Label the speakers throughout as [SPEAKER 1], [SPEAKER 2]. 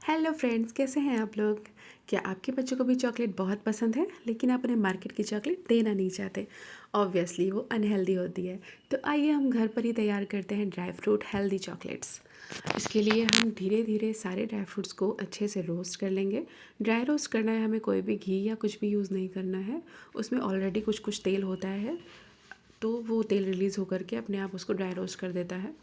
[SPEAKER 1] Hello friends, कैसे हैं आप लोग। क्या आपके बच्चों को भी चॉकलेट बहुत पसंद है लेकिन आप उन्हें मार्केट की चॉकलेट देना नहीं चाहते। ऑब्वियसली वो अनहेल्दी होती है। तो आइए हम घर पर ही तैयार करते हैं ड्राई फ्रूट हेल्दी चॉकलेट्स। इसके लिए हम धीरे धीरे सारे ड्राई फ्रूट्स को अच्छे से रोस्ट कर लेंगे। ड्राई रोस्ट करना है, हमें कोई भी घी या कुछ भी यूज़ नहीं करना है। उसमें ऑलरेडी कुछ कुछ तेल होता है, तो वो तेल रिलीज़ होकर के अपने आप उसको ड्राई रोस्ट कर देता है।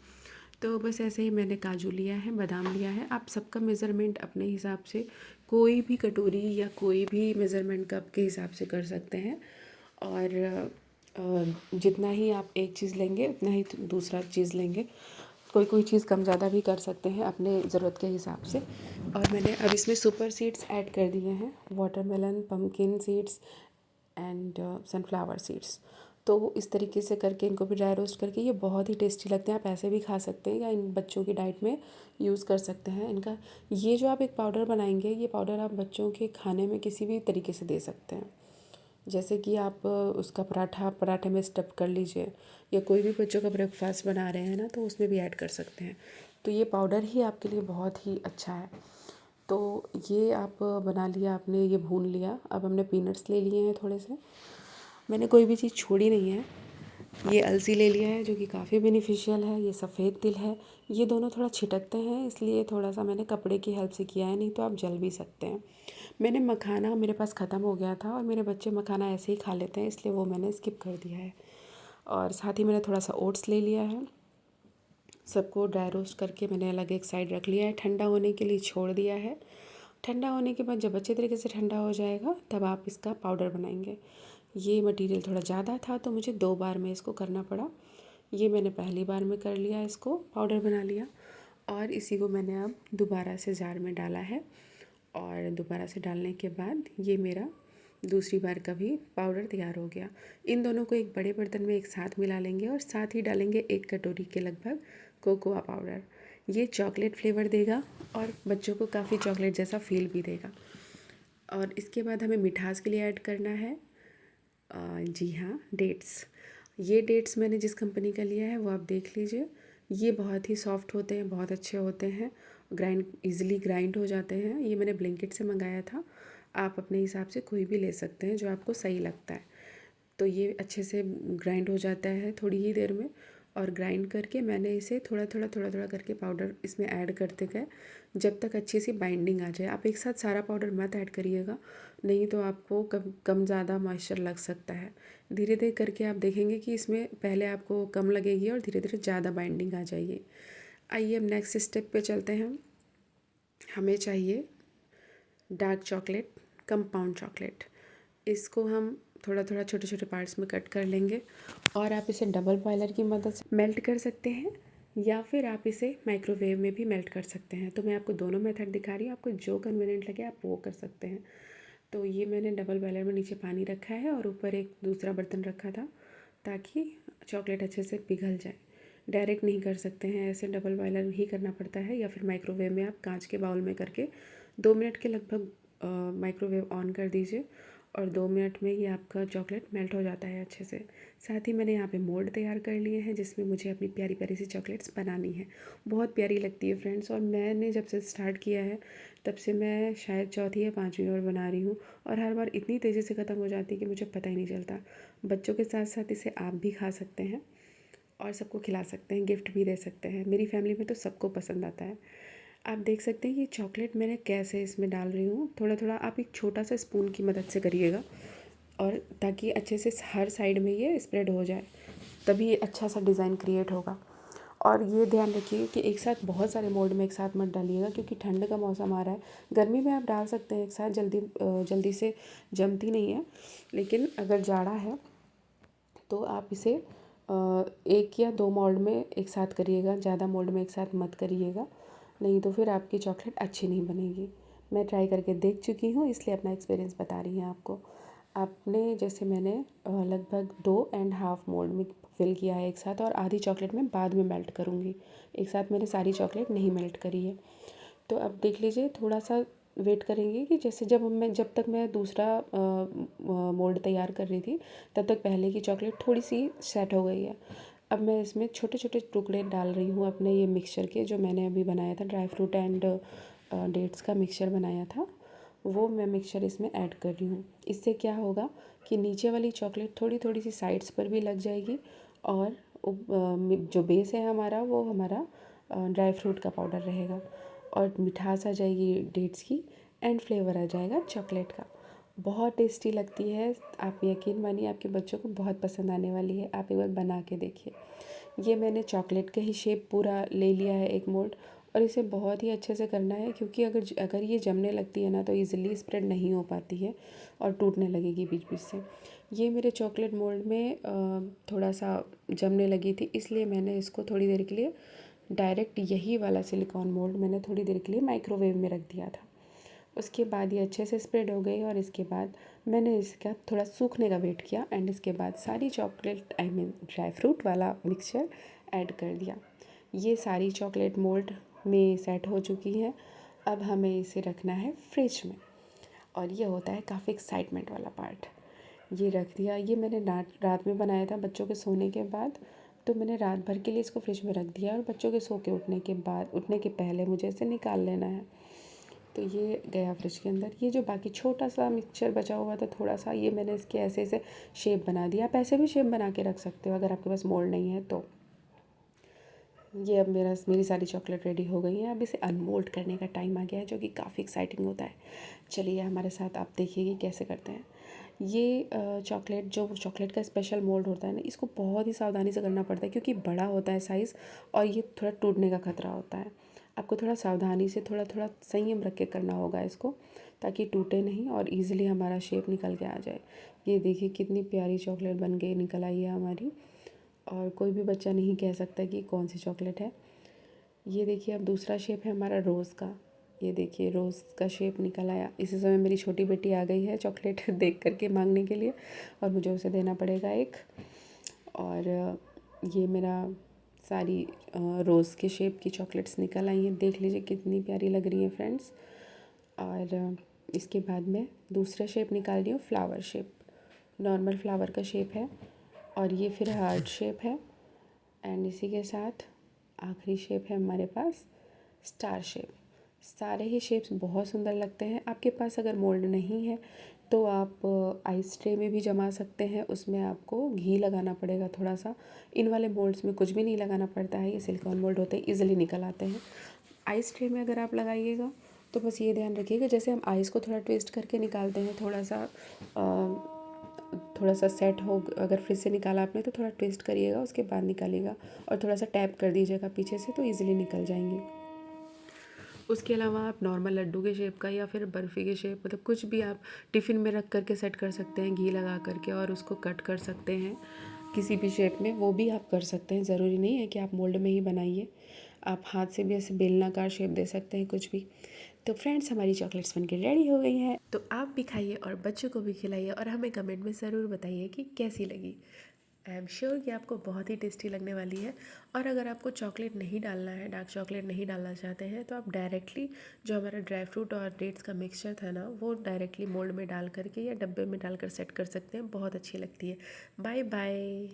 [SPEAKER 1] तो बस ऐसे ही मैंने काजू लिया है, बादाम लिया है। आप सबका मेज़रमेंट अपने हिसाब से कोई भी कटोरी या कोई भी मेज़रमेंट कप के हिसाब से कर सकते हैं। और जितना ही आप एक चीज़ लेंगे उतना ही दूसरा चीज़ लेंगे। कोई कोई चीज़ कम ज़्यादा भी कर सकते हैं अपने ज़रूरत के हिसाब से। और मैंने अब इसमें सुपर सीड्स ऐड कर दिए हैं, watermelon, pumpkin seeds and sunflower seeds. तो इस तरीके से करके इनको भी ड्राई रोस्ट करके ये बहुत ही टेस्टी लगते हैं। आप ऐसे भी खा सकते हैं या इन बच्चों की डाइट में यूज़ कर सकते हैं इनका। ये जो आप एक पाउडर बनाएंगे, ये पाउडर आप बच्चों के खाने में किसी भी तरीके से दे सकते हैं। जैसे कि आप उसका पराठे में स्टफ़ कर लीजिए, या कोई भी बच्चों का ब्रेकफास्ट बना रहे हैं ना, तो उसमें भी ऐड कर सकते हैं। तो ये पाउडर ही आपके लिए बहुत ही अच्छा है। तो ये आप बना लिया आपने, ये भून लिया। अब हमने पीनट्स ले लिए हैं थोड़े से, मैंने कोई भी चीज़ छोड़ी नहीं है। ये अलसी ले लिया है जो कि काफ़ी बेनिफिशियल है। ये सफ़ेद तिल है। ये दोनों थोड़ा छिटकते हैं, इसलिए थोड़ा सा मैंने कपड़े की हेल्प से किया है, नहीं तो आप जल भी सकते हैं। मैंने मखाना मेरे पास ख़त्म हो गया था और मेरे बच्चे मखाना ऐसे ही खा लेते हैं, इसलिए वो मैंने स्किप कर दिया है। और साथ ही मैंने थोड़ा सा ओट्स ले लिया है। सबको ड्राई रोस्ट करके मैंने अलग एक साइड रख लिया है, ठंडा होने के लिए छोड़ दिया है। ठंडा होने के बाद जब अच्छे तरीके से ठंडा हो जाएगा तब आप इसका पाउडर बनाएंगे। ये मटेरियल थोड़ा ज़्यादा था तो मुझे 2 बार में इसको करना पड़ा। ये मैंने पहली बार में कर लिया, इसको पाउडर बना लिया। और इसी को मैंने अब दोबारा से जार में डाला है। और दोबारा से डालने के बाद ये मेरा दूसरी बार का भी पाउडर तैयार हो गया। इन दोनों को एक बड़े बर्तन में एक साथ मिला लेंगे और साथ ही डालेंगे 1 कटोरी के लगभग कोकोआ पाउडर। ये चॉकलेट फ्लेवर देगा और बच्चों को काफ़ी चॉकलेट जैसा फील भी देगा। और इसके बाद हमें मिठास के लिए ऐड करना है जी हाँ, डेट्स। ये डेट्स मैंने जिस कंपनी का लिया है वो आप देख लीजिए। ये बहुत ही सॉफ्ट होते हैं, बहुत अच्छे होते हैं, इजीली ग्राइंड हो जाते हैं। ये मैंने ब्लिंकिट से मंगाया था। आप अपने हिसाब से कोई भी ले सकते हैं जो आपको सही लगता है। तो ये अच्छे से ग्राइंड हो जाता है थोड़ी ही देर में। और ग्राइंड करके मैंने इसे थोड़ा थोड़ा थोड़ा थोड़ा करके पाउडर इसमें ऐड करते गए जब तक अच्छी सी बाइंडिंग आ जाए। आप एक साथ सारा पाउडर मत ऐड करिएगा, नहीं तो आपको कम कम ज़्यादा मॉइस्चर लग सकता है। धीरे धीरे करके आप देखेंगे कि इसमें पहले आपको कम लगेगी और धीरे धीरे ज़्यादा बाइंडिंग आ जाएगी। आइए अब नेक्स्ट स्टेप पे चलते हैं। हमें चाहिए डार्क चॉकलेट, कंपाउंड चॉकलेट। इसको हम थोड़ा थोड़ा छोटे छोटे पार्ट्स में कट कर लेंगे। और आप इसे डबल बॉयलर की मदद से मेल्ट कर सकते हैं, या फिर आप इसे माइक्रोवेव में भी मेल्ट कर सकते हैं। तो मैं आपको दोनों मेथड दिखा रही हूँ, आपको जो कन्वीनियंट लगे आप वो कर सकते हैं। तो ये मैंने डबल बॉयलर में नीचे पानी रखा है और ऊपर एक दूसरा बर्तन रखा था ताकि चॉकलेट अच्छे से पिघल जाए। डायरेक्ट नहीं कर सकते हैं, ऐसे डबल बॉयलर ही करना पड़ता है, या फिर माइक्रोवेव में आप कांच के बाउल में करके 2 मिनट के लगभग माइक्रोवेव ऑन कर दीजिए और 2 मिनट में ही आपका चॉकलेट मेल्ट हो जाता है अच्छे से। साथ ही मैंने यहाँ पे मोल्ड तैयार कर लिए हैं जिसमें मुझे अपनी प्यारी प्यारी सी चॉकलेट्स बनानी है। बहुत प्यारी लगती है फ्रेंड्स, और मैंने जब से स्टार्ट किया है तब से मैं शायद चौथी या पाँचवीं बार बना रही हूँ, और हर बार इतनी तेज़ी से ख़त्म हो जाती है कि मुझे पता ही नहीं चलता। बच्चों के साथ साथ इसे आप भी खा सकते हैं और सबको खिला सकते हैं, गिफ्ट भी दे सकते हैं। मेरी फैमिली में तो सबको पसंद आता है। आप देख सकते हैं ये चॉकलेट मैंने कैसे इसमें डाल रही हूँ। थोड़ा थोड़ा आप एक छोटा सा स्पून की मदद से करिएगा, और ताकि अच्छे से हर साइड में ये स्प्रेड हो जाए, तभी अच्छा सा डिज़ाइन क्रिएट होगा। और ये ध्यान रखिए कि एक साथ बहुत सारे मोल्ड में एक साथ मत डालिएगा, क्योंकि ठंड का मौसम आ रहा है। गर्मी में आप डाल सकते हैं एक साथ, जल्दी से जमती नहीं है। लेकिन अगर जाड़ा है तो आप इसे 1 या 2 मोल्ड में एक साथ करिएगा, ज़्यादा मोल्ड में एक साथ मत करिएगा, नहीं तो फिर आपकी चॉकलेट अच्छी नहीं बनेगी। मैं ट्राई करके देख चुकी हूँ, इसलिए अपना एक्सपीरियंस बता रही हूँ आपको। आपने जैसे मैंने लगभग 2.5 मोल्ड में फिल किया है एक साथ, और आधी चॉकलेट मैं बाद में मेल्ट करूँगी। एक साथ मैंने सारी चॉकलेट नहीं मेल्ट करी है। तो अब देख लीजिए, थोड़ा सा वेट करेंगे कि जब तक मैं दूसरा मोल्ड तैयार कर रही थी तब तक पहले की चॉकलेट थोड़ी सी सेट हो गई है। अब मैं इसमें छोटे छोटे टुकड़े डाल रही हूँ अपने ये मिक्सचर के, जो मैंने अभी बनाया था ड्राई फ्रूट एंड डेट्स का मिक्सचर बनाया था वो मैं मिक्सचर इसमें ऐड कर रही हूँ। इससे क्या होगा कि नीचे वाली चॉकलेट थोड़ी थोड़ी सी साइड्स पर भी लग जाएगी और जो बेस है हमारा वो हमारा ड्राई फ्रूट का पाउडर रहेगा और मिठास आ जाएगी डेट्स की एंड फ्लेवर आ जाएगा चॉकलेट का। बहुत टेस्टी लगती है, आप यकीन मानिए आपके बच्चों को बहुत पसंद आने वाली है। आप एक बार बना के देखिए। ये मैंने चॉकलेट का ही शेप पूरा ले लिया है एक मोल्ड और इसे बहुत ही अच्छे से करना है क्योंकि अगर ये जमने लगती है ना तो इजीली स्प्रेड नहीं हो पाती है और टूटने लगेगी बीच बीच से। ये मेरे चॉकलेट मोल्ड में थोड़ा सा जमने लगी थी, इसलिए मैंने इसको थोड़ी देर के लिए डायरेक्ट यही वाला सिलिकॉन मोल्ड मैंने थोड़ी देर के लिए माइक्रोवेव में रख दिया था। उसके बाद ये अच्छे से स्प्रेड हो गई और इसके बाद मैंने इसका थोड़ा सूखने का वेट किया एंड इसके बाद सारी चॉकलेट ड्राई फ्रूट वाला मिक्सचर ऐड कर दिया। ये सारी चॉकलेट मोल्ड में सेट हो चुकी है। अब हमें इसे रखना है फ्रिज में और ये होता है काफ़ी एक्साइटमेंट वाला पार्ट। ये रख दिया, ये मैंने रात में बनाया था बच्चों के सोने के बाद, तो मैंने रात भर के लिए इसको फ्रिज में रख दिया और बच्चों के सो के उठने के पहले मुझे इसे निकाल लेना है। तो ये गया फ्रिज के अंदर। ये जो बाकी छोटा सा मिक्सचर बचा हुआ था थोड़ा सा, ये मैंने इसके ऐसे ऐसे शेप बना दिया। आप ऐसे भी शेप बना के रख सकते हो अगर आपके पास मोल्ड नहीं है तो। ये अब मेरी सारी चॉकलेट रेडी हो गई है। अब इसे अनमोल्ड करने का टाइम आ गया है जो कि काफ़ी एक्साइटिंग होता है। चलिए हमारे साथ आप देखिए कैसे करते हैं। ये चॉकलेट का स्पेशल मोल्ड होता है ना, इसको बहुत ही सावधानी से करना पड़ता है क्योंकि बड़ा होता है साइज़ और ये थोड़ा टूटने का खतरा होता है। आपको थोड़ा सावधानी से थोड़ा थोड़ा संयम रख के करना होगा इसको, ताकि टूटे नहीं और ईज़िली हमारा शेप निकल के आ जाए। ये देखिए कितनी प्यारी चॉकलेट बन के निकल आई है हमारी और कोई भी बच्चा नहीं कह सकता कि कौन सी चॉकलेट है। ये देखिए अब दूसरा शेप है हमारा रोज़ का। ये देखिए रोज़ का शेप निकल आया। इसी समय मेरी छोटी बेटी आ गई है चॉकलेट देख करके मांगने के लिए और मुझे उसे देना पड़ेगा एक। और ये मेरा सारी रोज़ के शेप की चॉकलेट्स निकल आई हैं। देख लीजिए कितनी प्यारी लग रही हैं फ्रेंड्स। और इसके बाद मैं दूसरा शेप निकाल रही हूँ, फ्लावर शेप। नॉर्मल फ्लावर का शेप है और ये फिर हार्ट शेप है एंड इसी के साथ आखिरी शेप है हमारे पास स्टार शेप। सारे ही शेप्स बहुत सुंदर लगते हैं। आपके पास अगर मोल्ड नहीं है तो आप आइस ट्रे में भी जमा सकते हैं। उसमें आपको घी लगाना पड़ेगा थोड़ा सा। इन वाले मोल्ड्स में कुछ भी नहीं लगाना पड़ता है, ये सिलिकॉन मोल्ड होते हैं, ईजिली निकल आते हैं। आइस ट्रे में अगर आप लगाइएगा तो बस ये ध्यान रखिएगा जैसे हम आइस को थोड़ा ट्विस्ट करके निकालते हैं, थोड़ा सा सेट हो, अगर फ्रिज से निकाला आपने तो थोड़ा ट्विस्ट करिएगा, उसके बाद निकालिएगा और थोड़ा सा टैप कर दीजिएगा पीछे से तो ईज़िली निकल जाएंगे। उसके अलावा आप नॉर्मल लड्डू के शेप का या फिर बर्फ़ी के शेप, मतलब कुछ भी आप टिफ़िन में रख करके सेट कर सकते हैं घी लगा करके और उसको कट कर सकते हैं किसी भी शेप में, वो भी आप कर सकते हैं। ज़रूरी नहीं है कि आप मोल्ड में ही बनाइए, आप हाथ से भी ऐसे बेलनाकार शेप दे सकते हैं कुछ भी। तो फ्रेंड्स हमारी चॉकलेट्स बनके रेडी हो गई हैं, तो आप भी खाइए और बच्चों को भी खिलाइए और हमें कमेंट में ज़रूर बताइए कि कैसी लगी। आई एम श्योर कि आपको बहुत ही टेस्टी लगने वाली है। और अगर आपको चॉकलेट नहीं डालना है, डार्क चॉकलेट नहीं डालना चाहते हैं, तो आप डायरेक्टली जो हमारा ड्राई फ्रूट और डेट्स का मिक्सचर था ना, वो डायरेक्टली मोल्ड में डाल करके या डब्बे में डालकर सेट कर सकते हैं। बहुत अच्छी लगती है। Bye bye.